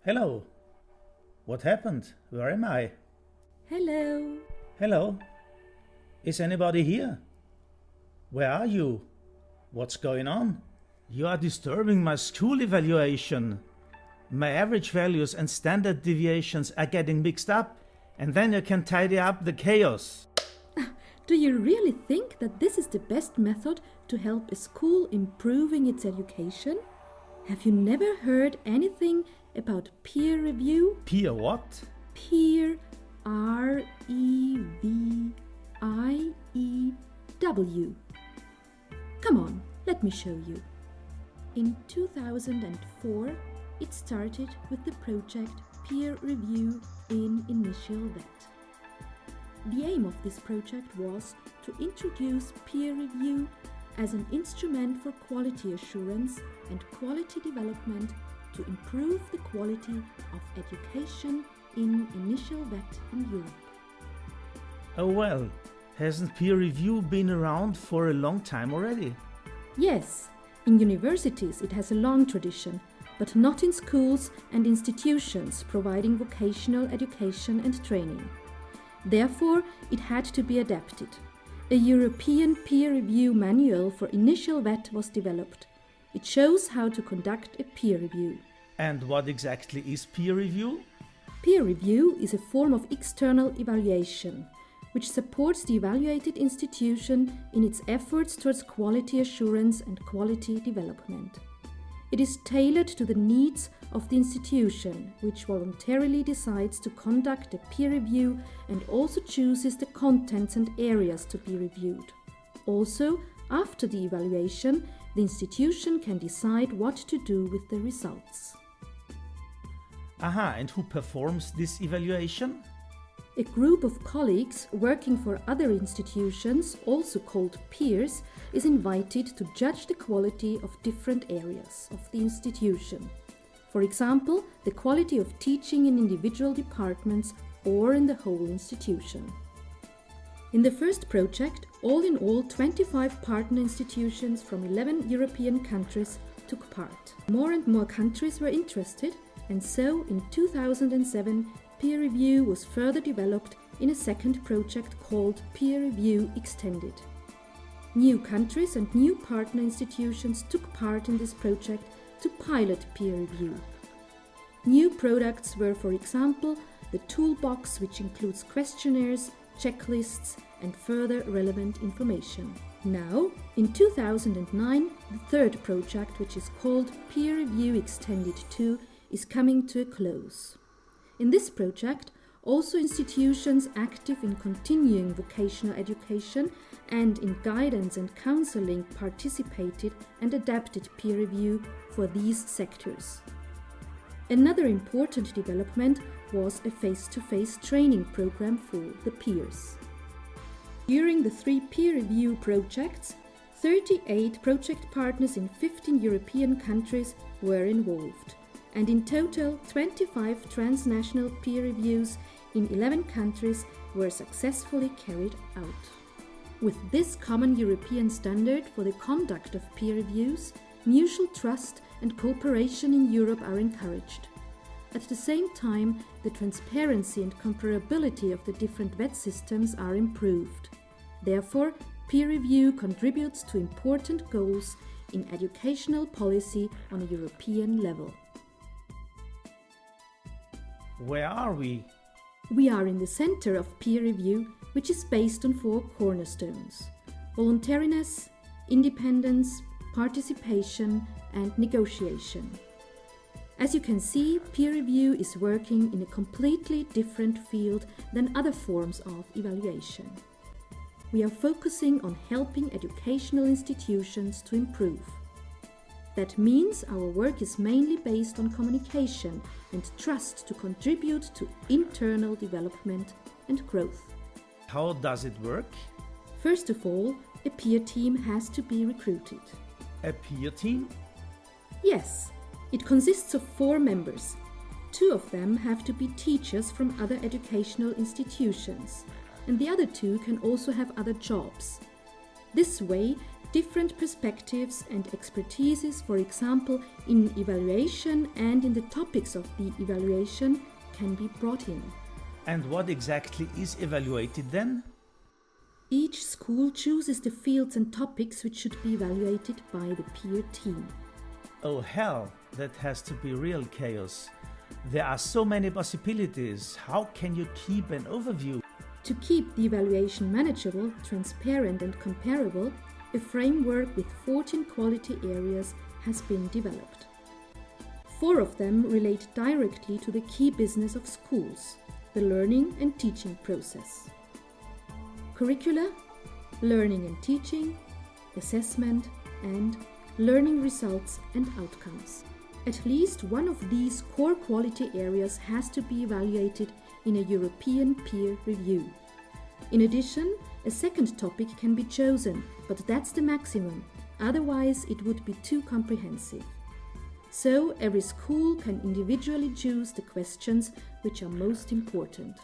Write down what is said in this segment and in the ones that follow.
Hello. What happened? Where am I? Hello. Hello. Is anybody here? Where are you? What's going on? You are disturbing my school evaluation. My average values and standard deviations are getting mixed up, and then you can tidy up the chaos. Do you really think that this is the best method to help a school improving its education? Have you never heard anything about peer review? Peer what? Peer, R-E-V-I-E-W. Come on, let me show you. In 2004, it started with the project Peer Review in Initial Vet. The aim of this project was to introduce peer review as an instrument for quality assurance and quality development to improve the quality of education in Initial Vet in Europe. Oh well, hasn't peer review been around for a long time already? Yes, in universities it has a long tradition, but not in schools and institutions providing vocational education and training. Therefore, it had to be adapted. A European peer review manual for Initial Vet was developed. It shows how to conduct a peer review. And what exactly is peer review? Peer review is a form of external evaluation, which supports the evaluated institution in its efforts towards quality assurance and quality development. It is tailored to the needs of the institution, which voluntarily decides to conduct a peer review and also chooses the contents and areas to be reviewed. Also, after the evaluation, the institution can decide what to do with the results. Aha, and who performs this evaluation? A group of colleagues working for other institutions, also called peers, is invited to judge the quality of different areas of the institution. For example, the quality of teaching in individual departments or in the whole institution. In the first project, all in all 25 partner institutions from 11 European countries took part. More and more countries were interested, and so in 2007 peer review was further developed in a second project called Peer Review Extended. New countries and new partner institutions took part in this project to pilot peer review. New products were, for example, the toolbox, which includes questionnaires, checklists, and further relevant information. Now, in 2009, the third project, which is called Peer Review Extended 2, is coming to a close. In this project, also institutions active in continuing vocational education and in guidance and counseling participated and adapted peer review for these sectors. Another important development was a face-to-face training program for the peers. During the 3 peer review projects, 38 project partners in 15 European countries were involved, and in total 25 transnational peer reviews in 11 countries were successfully carried out. With this common European standard for the conduct of peer reviews, mutual trust and cooperation in Europe are encouraged. At the same time, the transparency and comparability of the different vet systems are improved. Therefore, peer review contributes to important goals in educational policy on a European level. Where are we? We are in the center of peer review, which is based on 4 cornerstones: voluntariness, independence, participation, and negotiation. As you can see, peer review is working in a completely different field than other forms of evaluation. We are focusing on helping educational institutions to improve. That means our work is mainly based on communication and trust to contribute to internal development and growth. How does it work? First of all, a peer team has to be recruited. A peer team? Yes, it consists of 4 members. 2 of them have to be teachers from other educational institutions, and the other 2 can also have other jobs. This way, different perspectives and expertises, for example, in evaluation and in the topics of the evaluation, can be brought in. And what exactly is evaluated then? Each school chooses the fields and topics which should be evaluated by the peer team. Oh hell, that has to be real chaos. There are so many possibilities. How can you keep an overview? To keep the evaluation manageable, transparent and comparable, a framework with 14 quality areas has been developed. 4 of them relate directly to the key business of schools, the learning and teaching process. Curricula, learning and teaching, assessment, and learning results and outcomes. At least one of these core quality areas has to be evaluated in a European peer review. In addition, a second topic can be chosen, but that's the maximum, otherwise it would be too comprehensive. So every school can individually choose the questions which are most important.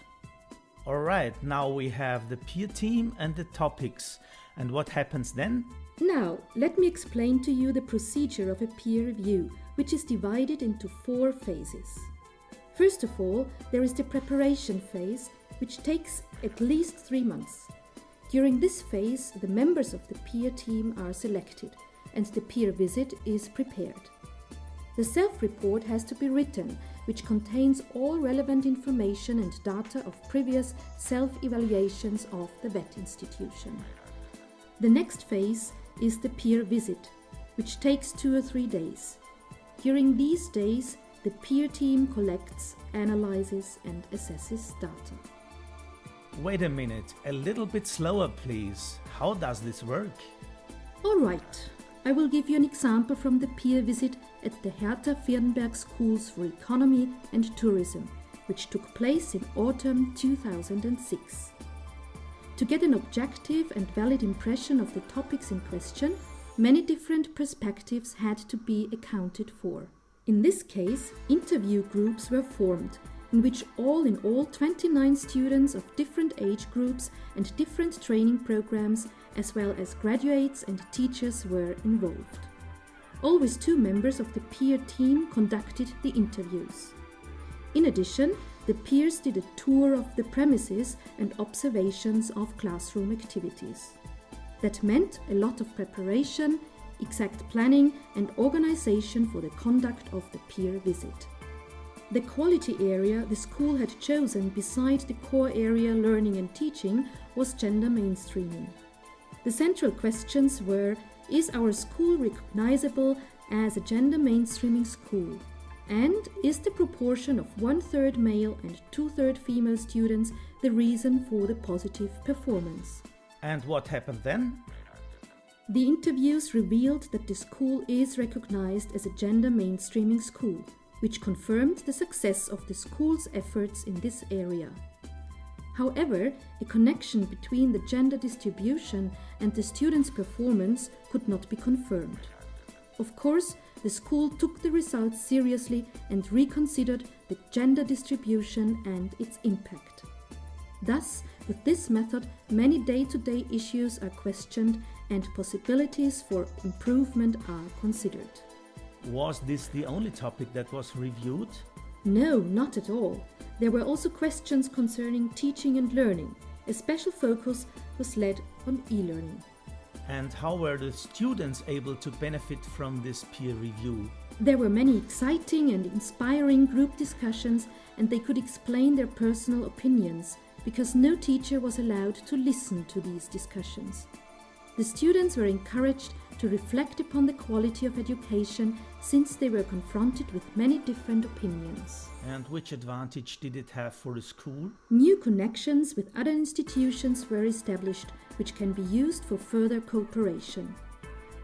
Alright, now we have the peer team and the topics. And what happens then? Now, let me explain to you the procedure of a peer review, which is divided into 4 phases. First of all, there is the preparation phase, which takes at least 3 months. During this phase, the members of the peer team are selected and the peer visit is prepared. The self-report has to be written, which contains all relevant information and data of previous self-evaluations of the VET institution. The next phase is the peer visit, which takes 2 or 3 days. During these days, the peer team collects, analyzes and assesses data. Wait a minute, a little bit slower please. How does this work? All right, I will give you an example from the peer visit at the Hertha Firnberg Schools for Economy and Tourism, which took place in autumn 2006. To get an objective and valid impression of the topics in question, many different perspectives had to be accounted for. In this case, interview groups were formed, in which all 29 students of different age groups and different training programs, as well as graduates and teachers, were involved. Always 2 members of the peer team conducted the interviews. In addition, the peers did a tour of the premises and observations of classroom activities. That meant a lot of preparation, exact planning and organization for the conduct of the peer visit. The quality area the school had chosen beside the core area learning and teaching was gender mainstreaming. The central questions were: is our school recognizable as a gender mainstreaming school? And is the proportion of 1/3 male and 2/3 female students the reason for the positive performance? And what happened then? The interviews revealed that the school is recognized as a gender mainstreaming school, which confirmed the success of the school's efforts in this area. However, a connection between the gender distribution and the students' performance could not be confirmed. Of course, the school took the results seriously and reconsidered the gender distribution and its impact. Thus, with this method, many day-to-day issues are questioned and possibilities for improvement are considered. Was this the only topic that was reviewed? No, not at all. There were also questions concerning teaching and learning. A special focus was laid on e-learning. And how were the students able to benefit from this peer review? There were many exciting and inspiring group discussions, and they could explain their personal opinions, because no teacher was allowed to listen to these discussions. The students were encouraged to reflect upon the quality of education, since they were confronted with many different opinions. And which advantage did it have for the school? New connections with other institutions were established, which can be used for further cooperation.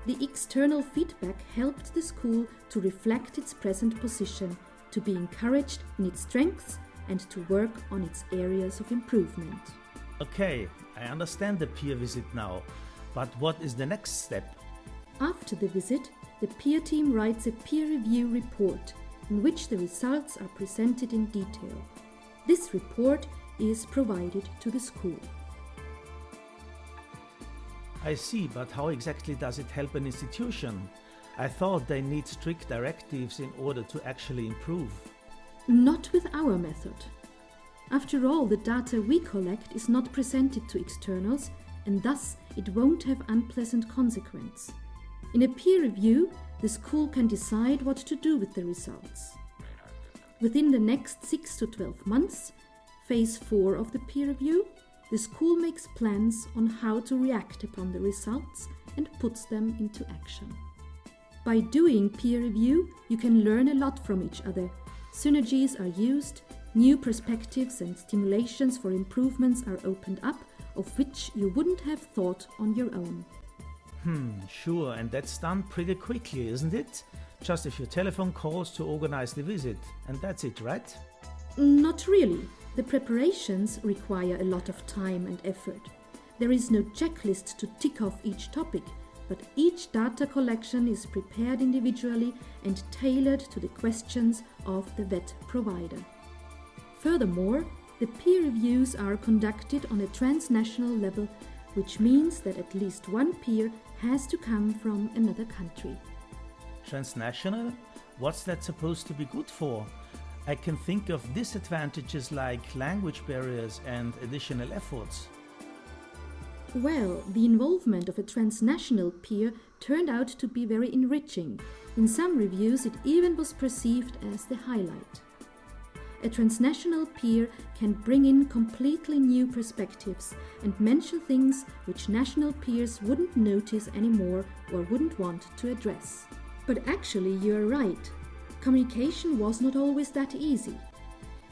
The external feedback helped the school to reflect its present position, to be encouraged in its strengths and to work on its areas of improvement. Okay, I understand the peer visit now, but what is the next step? After the visit, the peer team writes a peer review report. in which the results are presented in detail. This report is provided to the school. I see, but how exactly does it help an institution? I thought they need strict directives in order to actually improve. Not with our method. After all, the data we collect is not presented to externals, and thus it won't have unpleasant consequence. In a peer review, the school can decide what to do with the results. Within the next 6 to 12 months, phase 4 of the peer review, the school makes plans on how to react upon the results and puts them into action. By doing peer review, you can learn a lot from each other. Synergies are used, new perspectives and stimulations for improvements are opened up, of which you wouldn't have thought on your own. Sure, and that's done pretty quickly, isn't it? Just a few telephone calls to organize the visit, and that's it, right? Not really. The preparations require a lot of time and effort. There is no checklist to tick off each topic, but each data collection is prepared individually and tailored to the questions of the vet provider. Furthermore, the peer reviews are conducted on a transnational level, which means that at least one peer has to come from another country. Transnational? What's that supposed to be good for? I can think of disadvantages like language barriers and additional efforts. Well, the involvement of a transnational peer turned out to be very enriching. In some reviews, it even was perceived as the highlight. A transnational peer can bring in completely new perspectives and mention things which national peers wouldn't notice anymore or wouldn't want to address. But actually, you're right. Communication was not always that easy.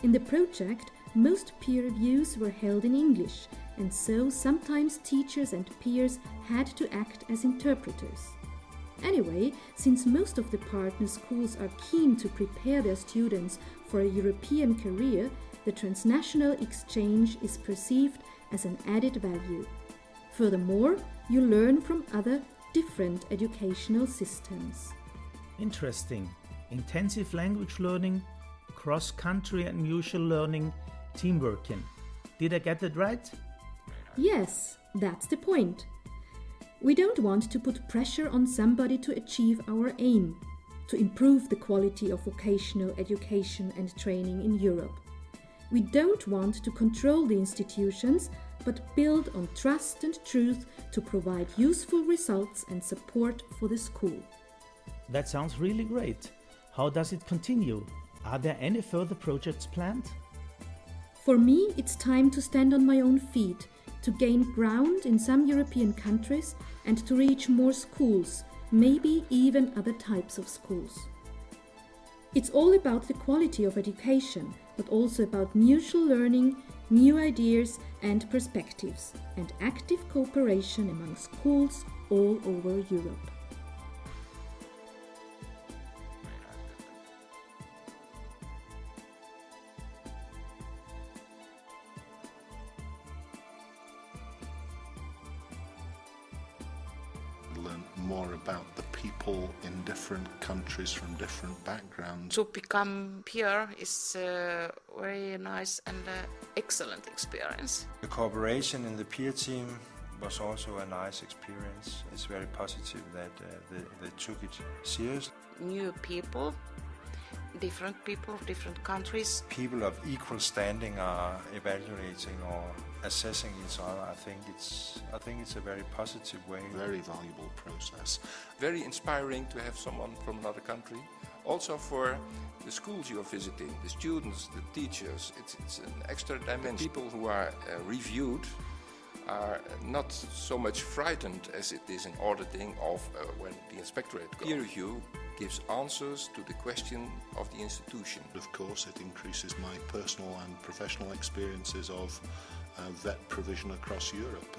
In the project, most peer reviews were held in English, and so sometimes teachers and peers had to act as interpreters. Anyway, since most of the partner schools are keen to prepare their students for a European career, the transnational exchange is perceived as an added value. Furthermore, you learn from other different educational systems. Interesting. Intensive language learning, cross-country and mutual learning, teamworking. Did I get that right? Yes, that's the point. We don't want to put pressure on somebody to achieve our aim, to improve the quality of vocational education and training in Europe. We don't want to control the institutions, but build on trust and truth to provide useful results and support for the school. That sounds really great. How does it continue? Are there any further projects planned? For me, it's time to stand on my own feet, to gain ground in some European countries and to reach more schools, maybe even other types of schools. It's all about the quality of education, but also about mutual learning, new ideas and perspectives, and active cooperation among schools all over Europe. Learn more about the people in different countries from different backgrounds. To become peer is a very nice and excellent experience. The cooperation in the peer team was also a nice experience. It's very positive that they took it seriously. New people, different people of different countries. People of equal standing are evaluating or assessing each other. I think it's a very positive way. Very valuable process. Very inspiring to have someone from another country. Also for the schools you are visiting, the students, the teachers, it's an extra dimension. People who are reviewed are not so much frightened as it is in auditing of when the inspectorate goes. Peer review gives answers to the question of the institution. Of course, it increases my personal and professional experiences of vet provision across Europe.